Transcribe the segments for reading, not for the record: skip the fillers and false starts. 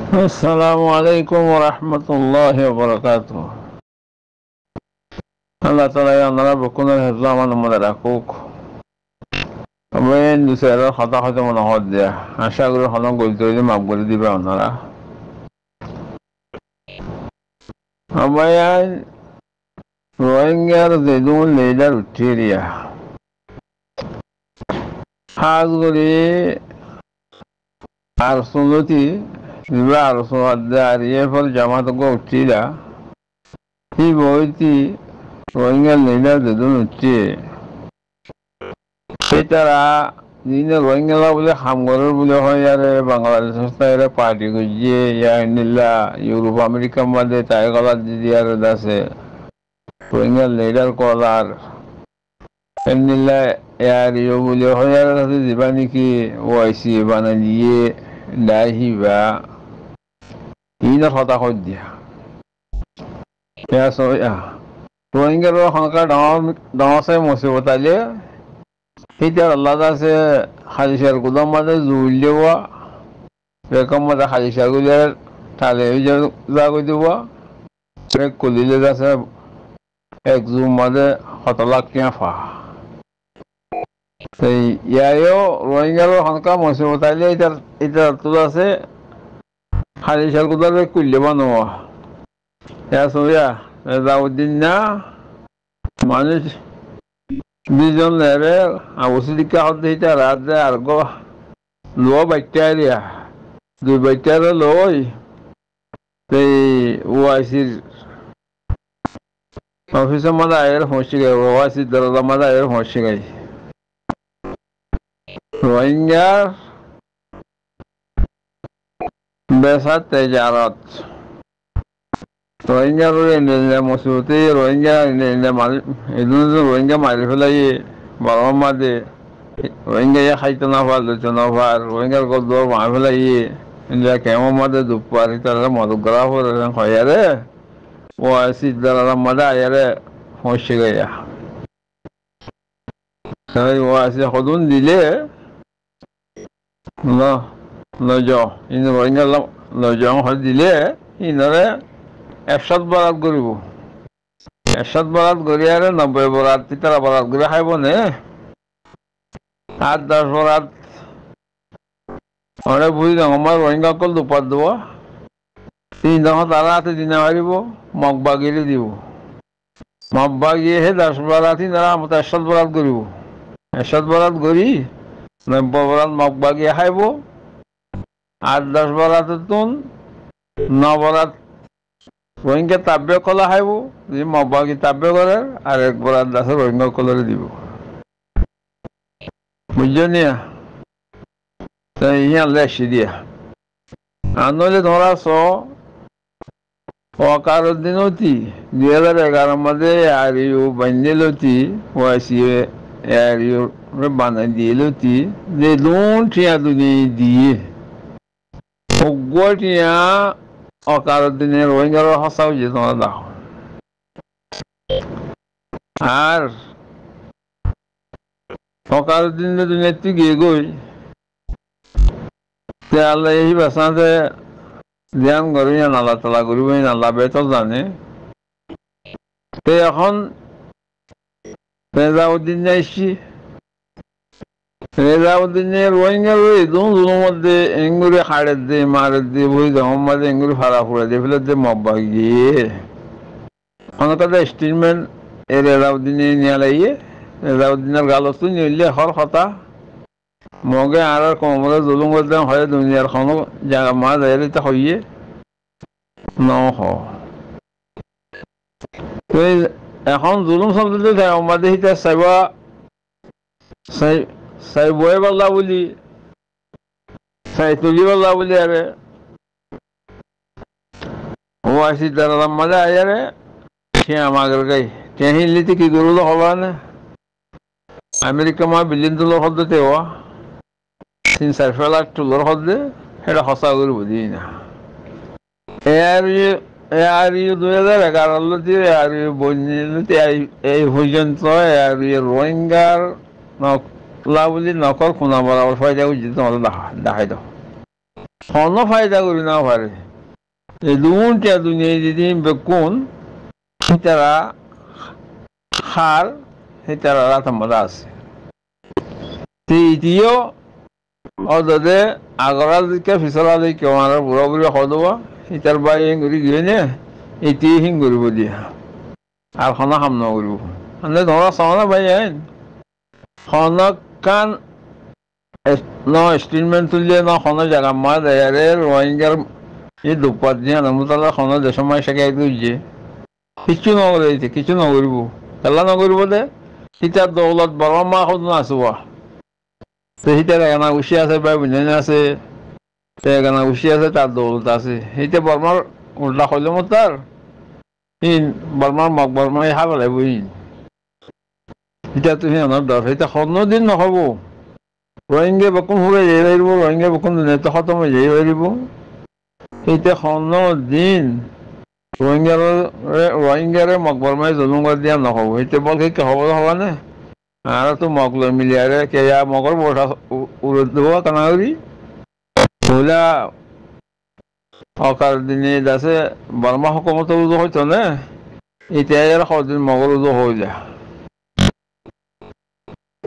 আসসালামু আলাইকুম ওয়া রাহমাতুল্লাহি ওয়া বারাকাতুহু। আল্লাহ তাআলা আপনারা বকুনের হেফজ আমার মনে রাখুক। আমি দুসের কথা হয়তো মনে হদ দিয়া আশা করি হলং গলতে হইলে মাফ করে দিবে আপনারা। আমায় রোহিঙ্গার যেদুন লেডার উঠিয়ে দিয়া হাজ করি আর সুনতি দিবা আর সুয়াদ আর ইয়ে ফল জামাত গো উঠিলা হি বইতি রোহিঙ্গার লেডার যেদুন উঠিয়ে তারা দিনে রোহিঙ্গা বলে হামগরের বলে হয় আর বাংলাদেশ পার্টি গুজিয়ে ইয়া ইউরোপ আমেরিকা মাঝে তাই গলার দিদি আর আছে রোহিঙ্গা লিডার কলার এমনিলা ইয়ার ইয়ে বলে হয় আর আছে দিবা নাকি ওয়াইসি বানা দিয়ে ডাইহিবা ইনার হতা কর দিয়া রোহিঙ্গার সংখ্যা ডাঙৰ চাই মুসিবতালে এতিয়া আল্লাহ আছে হাদিসের গুদাম মাঝে জুইল দেওয়া এরকম মাঝে হাদিসের গুলের তালে জাগই দেওয়া এক কলিলে আছে এক জুম মাঝে হতলাক টিয়া ফা সেই ইয়ায়ও রোহিঙ্গার সংখ্যা মুসিবতালে এটা তোর আছে হাদিসের গুদারে কুইলে বানোয়া ইয়া সইয়া রেজাউদ্দিন না মানুষ দুজন লেরে আবসিকা হতে হিটা রাত দেয় আর গো লো বাইটারিয়া দুই বাইটারে লই সেই ওয়াইসির অফিসের মাঝে আয়ের হসি গাই ওয়াইসির দরজার মাঝে আয়ের হসি গাই রোহিঙ্গার বেসার তেজারত রোহিঙ্গার মুসিবতে রোহিঙ্গা রোহিঙ্গা মারি ফেলাই বারো মাঝে রোহিঙ্গা খাইতে না পার লইতে না পার রোহিঙ্গার গল্প মারি ফেলাই ইন্ডিয়া কেমন মাঝে দুপার তারা মদগ্রা হয় রে ও সিদ্ধার মাঝে আয়ারে হসে গাইয়া ও আছে সদুন দিলে লজ ইন রোহিঙ্গা লজ দিলে ইনরে একশত বরাত করিব একশত বরাত করি আর 90 বরাত তারা বরাত করে খাইব নে 8-10 বরাত অনেক বুঝি না আমার রোহিঙ্গা কল দুপাত দেব 3 দিন তারা হাতে দিনে মারিব মগবাগিরে দিব মগবাগিয়ে হে 10 বরাত তারা মতো একশত বরাত করিব একশত বরাত করি 90 বরাত মগবাগিয়ে খাইব 8-10 বরাত তুন 9 বরাত রোহিঙ্গা তাব্য কলা খাইব যদি মগবাগি তাব্য করে আর এক বরাত আছে রোহিঙ্গা কলরে দিব বুঝছো নিয়া তাই ইয়া লেখি দিয়া আর নইলে ধরা অকারুদ্দিনতি 2011 মধ্যে আরিউ বান্দিলতি ওয়াসিয়ে আরিউ বানাই দিলতি যে দুন ঠিয়া দুনি দিয়ে অগটিয়া অকারুদ্দিনের রোহিঙ্গার হসাও যে তোমরা দেখো আর অকারুদ্দিনের দুনিয়া তুই গিয়ে গই আল্লাহ এই বাসাতে ধ্যান করবি না আল্লাহ তালা করবি না আল্লাহ বেতল জানে তো এখন রেজাউদ্দিন যাইছি রেজাউদ্দিনের রোহিঙ্গার দুর মধ্যে এঙ্গুরে হাড়ের দিয়ে মারের দিয়ে বই জমা মাঝে এঙ্গুরে ফাড়া ফুড়া দিয়ে ফেলে দিয়ে মব্বা গিয়ে অনেক স্টেটমেন্ট এ রেজাউদ্দিনে নিয়ে লাইয়ে রেজাউদ্দিনের গালতো নিলে হর কথা মগে আর কমরে জুলুম করতে হয় দুনিয়ার কোনো জায়গা মা যাইতে হইয়ে ন এখন জুলুম শব্দতে আমাদের হিতে চাইবা চাই বয়ে পাল্লা বলি চাই তুলি পাল্লা বলি আরে ও আসি তারা মাঝে আয়ারে সে আমাদের গাই টেহিলিতে কি করলো হবা না আমেরিকা মা বিলিয়ন ডলার শব্দতে হওয়া 3-4 লাখ ডলার শব্দে সেটা সঁচা করে বুঝি না আর 2011 আর বন্যতে এই পর্যন্ত আর রোহিঙ্গার নকলা বলি নকল খুনা বরাবর ফায়দা বুঝি তোমাদের দেখাই দাও কোনো ফায়দা করি না পারে এই দুটা দুনিয়ায় যদি বেকুন তারা খার তারা রাতামদা আছে ইতিও অদে আগরা দিকে ফিসলা দিকে আমার বুড়া বুড়ি সদবা ইতার বাই ঘুরি গিয়ে নে এটি হিং কৰিব দিয়া আর খানা খাম নকৰিব মানে ধৰা চাওনা বাই আইন খনক কান ন স্টেটমেন্ট তুলিয়ে ন খনো জায়গা মা দেয়ারে রোহিঙ্গার এই দুপাত দিয়ে নামতালা খনো দেশমাই সাকে যে কিছু নকৰিছে কিছু নকৰিব খেলা নকৰিব দে সীতার দৌলত বড় মা সদ নাচব সীতার এখানা উচি আছে বা বুঝানি আছে এখানা উচি আছে তার দৌলত আছে সেইটা বর্মার উল্টা হইলে মো তার বর্মার মগ বর্মাই হা পেলাই বহিন এতিয়া তুমি আনার দর সেইটা কোনো দিন নহব রোহিঙ্গা বকুন হুড়ে যাই পারিব রোহিঙ্গা বকুন দুনিয়াতে খতম হয়ে যাই পারিব সেইটা কোনো দিন রোহিঙ্গারে মগ বর্মাই জুলুম করে দিয়া নহব সেইটা বল সেই হব হবা নে আর তো মগ লৈ মিলি আরে কে মগর বসা উড়ে দেব কানাগরি ওলা অকার দিনে আছে বর্মা হকুমত উজো হইতো না এতিয়া আর সদিন মগর উজো হয়ে যায়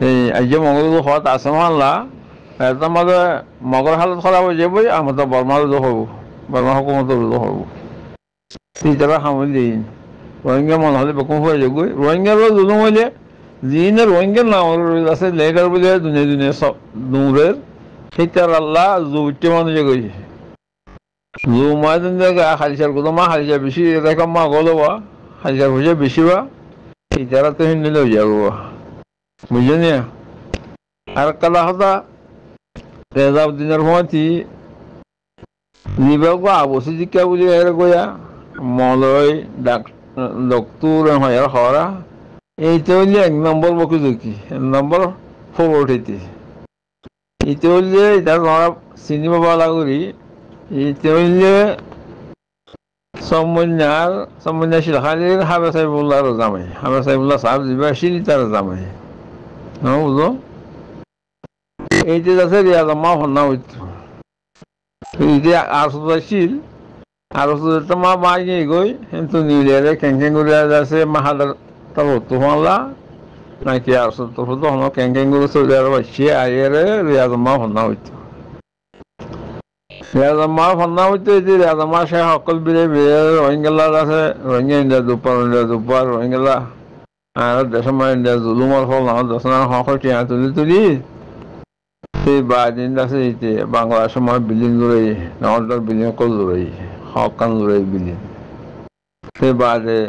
এই আজ মগর উজো হওয়াত আছে মানলা এটা মাঝে মগর হালত খারাপ হয়ে যাবই আমার তো বর্মা উজো হব বর্মা হকুমত উজো হব তিনটা সামনে দিন রোহিঙ্গা মন হলে বেকুম হয়ে যাবই রোহিঙ্গার জুলুম হইলে যিনি রোহিঙ্গার নাম আছে লেগার বলে দুনিয়া দুনিয়া সব দূরের সেইটার আল্লাহ জুইতে মানুষ গেছে জু মাই দিন হালিচার কোথাও মা হালিচার বেশি এরকম মা গলো বা হালিচার হয়ে বেশি বা সেইটারা তো হিন্দি লই যাবো বুঝলি আর কালা হতা রেজাউদ্দিনের সময়টি নিবাগ আবসি জিকা বুঝি এর গয়া মলয় ডক্টর হয় হরা এইটা হইলে 1 নম্বর বকি জুকি 1 নম্বর ফরওয়ার্ড হইতে এইটা হইলে এটা নরা চিনি পাবা লাগরি এইটা হইলে সমন্যার শিলখালির হাবে সাহেবুল্লাহ জামাই হাবে সাহেবুল্লাহ সাহেব যিবা আছিল তার জামাই হ্যাঁ বুঝো এইটা আছে রিয়াজমা হন্না হইতো এইটা আর ছিল আর মা মাই গই কিন্তু নিউলিয়ারে ক্যাং করে আছে মাহাদার তার হতো মালা নাকি আর তো হতো হনো ক্যাং করে চলে আর বাচ্চি আইয়ারে রিয়াজমা হন্না হইতো রিয়াজমা হন্না হইতো এই যে রিয়াজমা সে সকল বিরে বিরে রোহিঙ্গালা আছে রোহিঙ্গা ইন্ডিয়া দুপার রোহিঙ্গালা আর দেশমা ইন্ডিয়া জুলুমর ফল না দশনা সকল টিয়া তুলি সেই বাদিন আছে এইতে বাংলাদেশের সময় বিল্ডিং জুড়ে নগর বিল্ডিং কল জুড়ে হকান জুড়ে বিল্ডিং সেই বাদে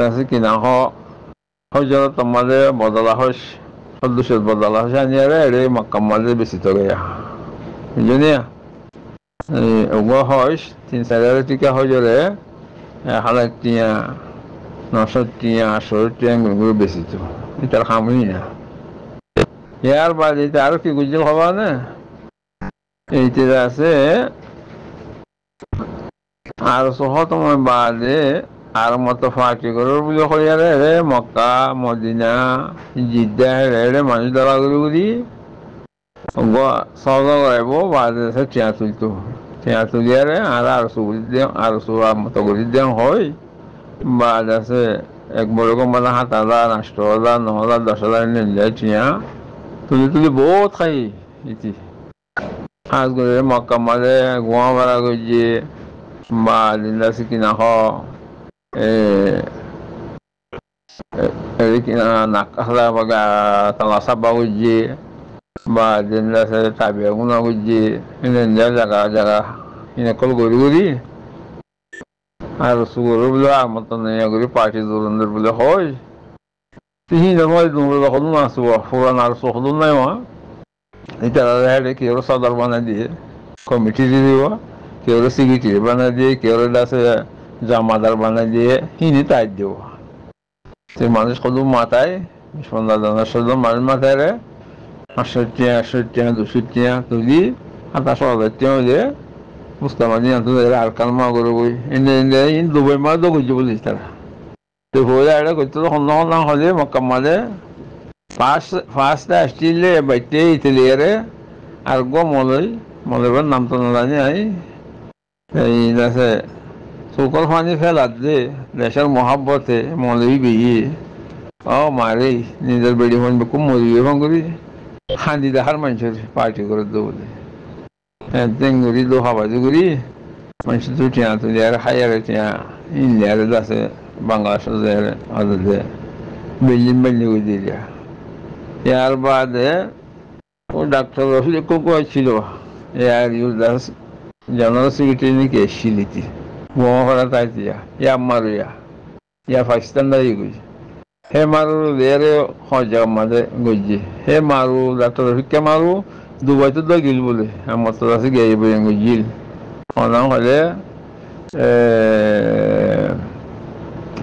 আছে কিনা হজর তোমাদের বদলা হস সদস্য বদলা হস আনিয়ারে এরে মক্কাম মাঝে বেশি তো গেয়া বুঝলিয়া ওগো হস 3-4 টিকা হজরে 1000 টিয়া 900 টিয়া 800 টিয়া গুলো বেশি তো এটার খামই না ইয়ার বাদে আর কি গুজল হবা না এইটা আছে আর সহ তোমার বাদে আর মতো ফাঁকি করো বলে কইয়ারে রে মক্কা মদিনা জিদ্দা রে মানুষ দ্বারা করি সৌদা করাইব বাদে চেয়া তুলতো চেয়া তুলিয়ারে আর সুগুলি দিও আর সুরার মতো করি দিও হয় বাদ আছে এক বড় মানে 7,000 8,000 9,000 10,000 নিয়ে চিয়া তুলি বহুত খাই ইতি হাজ করে মক্কা মাঝে গোয়া ভাড়া করছে বা দিনটা কিনা কিনা নাকালা বাগা তালাসা বাগুজি বা দিনটা তাবিয়া গুণা করছে জায়গা কল করি আর সুগর বলে আমার তো নেই করি পার্টি দোলনের বলে হয় সময় হল না পুরান আর হল নাই মা এটা কেউ সদর বানাই দিয়ে কমিটি দিয়ে দিব কেউ সেক্রেটারি বানাই দিয়ে কেউ আছে জামাদার বানাই দিয়ে হিনি তাই দিব সে মানুষ কত মাথায় সন্ধ্যা সন্ধ্যা মানুষ মাথায় রে 500 টিয়া 100 টিয়া 200 টিয়া তুলি 27,000 টিয়া হলে বুঝতে পারি আর কালমা করবো দুবাই মাছ তো করছে বলিস তারা তো হয়ে এটা করতে তো সন্ধ্যা হলে মক্কাম মাঝে ফার্স্ট আসছিলে বাইতে ইতালিয়ারে আর গমলই মলেবার নাম তো না জানি আই এই দেশে চৌকর পানি ফেলাত যে দেশের মহাব্বতে মলবি বেয়ে ও মারে নিজের বেড়ি ফোন খুব মরিবে ফোন করি হাঁদি দেখার মানুষের পার্টি করে দেবো বলে একদিন করি দো হাবাজি করি মানুষ তো টিয়া তুলি আর হাইয়ার টিয়া ইন্ডিয়ার আছে বাংলাদেশের আদে বিল্ডিং বিল্ডিং করে দিয়ে ইয়ার বাদে ও ডাক্তার রফিক ছিল এয়ার ইউজার জেনারেল সেক্রেটারি নাকি এসেছিলিতি বোমা করা তাই দিয়া ইয়া মারুয়া ইয়া পাকিস্তান দাঁড়ি গেছে হে মারু এর হজা মাঝে গজি হে মারু ডাক্তার রফিককে মারু দুবাই তো দা গিল বলে আমার তো আছে গিয়ে বলে গিল অনাম হলে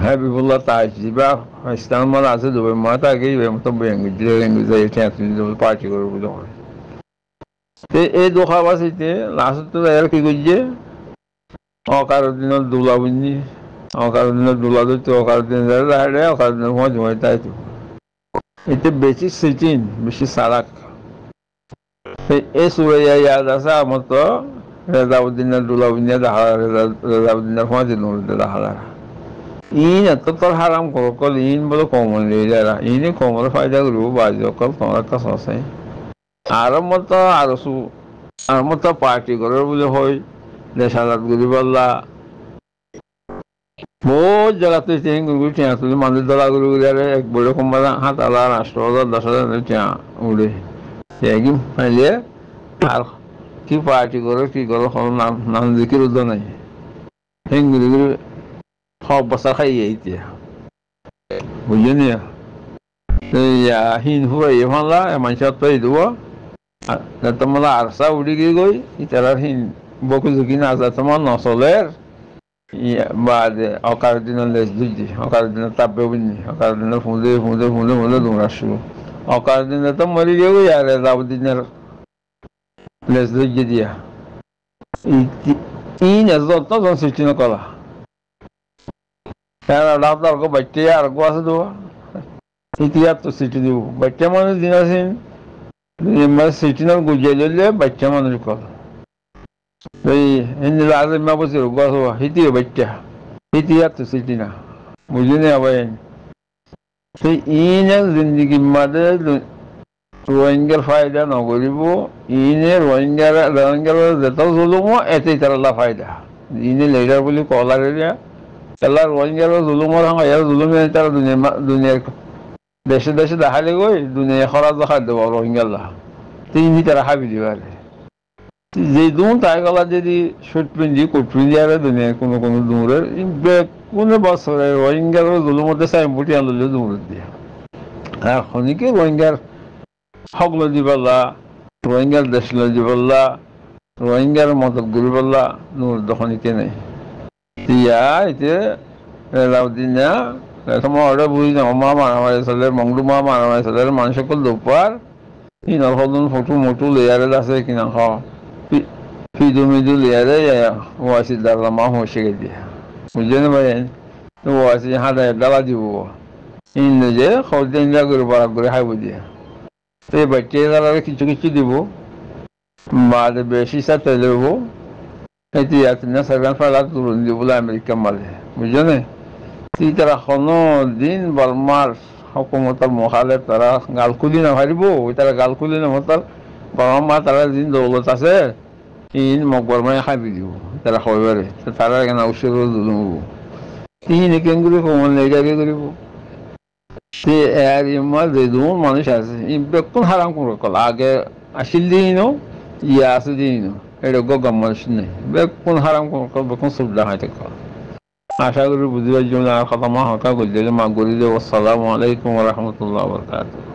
হাবিবুল্লাহ তাইছি বা পাকিস্তান মাল আছে দুবাই মা তাকে তো বলে গিল পার্টি করে বলে এই দোকান আছে লাস্ট এর কি করছে অকার দিনের দোলা বুঝনি অকার দিনের দোলা ধরতে অকার দিনের রাড়ে অকার দিনের মজ হয় তাই তো এতে বেশি সিটিন বেশি সারাক এই সুরাইয়া ইয়াদ আছে আমার তো রেজাউদ্দিনের দোলা বুঝনি দেখা রেজাউদ্দিনের মজ দেখা ইন এত তোর হারাম করো কল ইন বলে কমল নিয়ে যারা ইনে কমল ফায়দা করবো বাজি অকল তোমার কাছে আছে আর মতো আর মতো পার্টি করার বলে হয় দেশ আজাদ করি বললা বহুত জায়গা তুই চেঞ্জ করবি টিয়া তুলি মানুষ দলা করি আরে এক বড় কোম্পানি 7,000 8,000 10,000 টিয়া উড়ে একই ফাইলে আর কি পার্টি করো কি করো নাম নাম দিকির উদ্যোগ নাই হেঙ্গুলি করে সব বছর খাই এতিয়া বুঝলি হিন হুয়াই ফানলা মানুষের তো দিব তোমার আরসা উড়ি গিয়ে গই ইতার হিন বকু ঝুঁকি না যা তোমার নচলের বাদে অকার দিনের লেজ দুজি অকার দিনের তাপে বুঝনি অকার দিনের ফুঁদে ফুঁদে ফুঁদে ফুঁদে দৌড়াচ্ছু অকার দিনে তো মরি গিয়ে গই আর যাবদিনের লেজ দুজি দিয়া ইন যত জন সৃষ্টি নকলা ডাক্তার বাচ্চা আর গো আছে তো ইতিহাস তো সৃষ্টি দিব বাচ্চা মানুষ দিন আছেন সিটি না গুজিয়ে দিলে বাচ্চা মানুষ কল এই হিন্দি আজ মা বসে গছ হিতি বাচ্চা ইতিহাস তো সিটি না বুঝলি না আবার সেই ইনে জিন্দগি মাঝে রোহিঙ্গার ফায়দা নকরিব ইনে রোহিঙ্গার যেত জুলুমো এতেই তারা ফায়দা ইনে লেডার বুলি কলার তারা রোহিঙ্গার জুলুমর সঙ্গে ইয়ার জুলুমে তারা দুনিয়ার দেশে দেশে দেখালে গই দুনিয়া খরা দেখা দেব রোহিঙ্গাল্লা তিনি তারা হাবি দিবারে যে দুন তাই গলা যদি শুট পিঞ্জি কোট পিঞ্জি আর দুনিয়ার কোনো কোনো দূরের কোনো বছরে রোহিঙ্গার জুলুমতে চাই মুটি আনলে দূর দিয়া আর খনিকে রোহিঙ্গার হকল দিবল্লা রোহিঙ্গার দেশল দিবল্লা রোহিঙ্গার মদত গরিবল্লা নূর দখনিকে নেই তিয়া এতে লাউদ্দিন না তোমার অর্ডার বুঝি না মা মারামারি চলে মংডু মা মারামারি চলে মানুষ সকল দুপার ইনার সদন ফটো মটো লেয়ারে আছে কিনা খাওয়া ফিদু মিদু লেয়ারে ওয়াসি দাঁড়া মা হসে গেছে বুঝলি না ভাই ওয়াসি হাতে ডালা দিব ইন যে সৌদি ইন্ডিয়া করে বারাক করে খাইব দিয়ে তো এই বাচ্চা দাঁড়ালে কিছু কিছু দিব বাদে বেশি সাথে দেব এটি না সেভেন ফাইলার তুলুন দিব বলে আমেরিকা মালে বুঝলি না তারা কোনো দিন বলমার হকুমতার মহালে তারা গাল খুলি না ভারিব তারা গাল খুলি না তার বলমা তারা দিন দৌলত আছে ইন মোক বলমায় খাবি দিব তারা খাইবারে তারা কেন উৎসব দুলুম তিন কেঙ্গুলি কমল লেগারি করিব সে এর ইমার যেদুন মানুষ আছে ই বেকুন হারাম করে কল আগে আসিল দিনও ইয়া আছে দিনও এটা গগম মানুষ নেই বেকুন হারাম করে বেকুন সুবিধা হয় কল আশা করি বুঝবার জন্য আর কথা মা হকা করলে মা করি দেব আসসালামু আলাইকুম রহমতুল্লাহ বরকাতুহ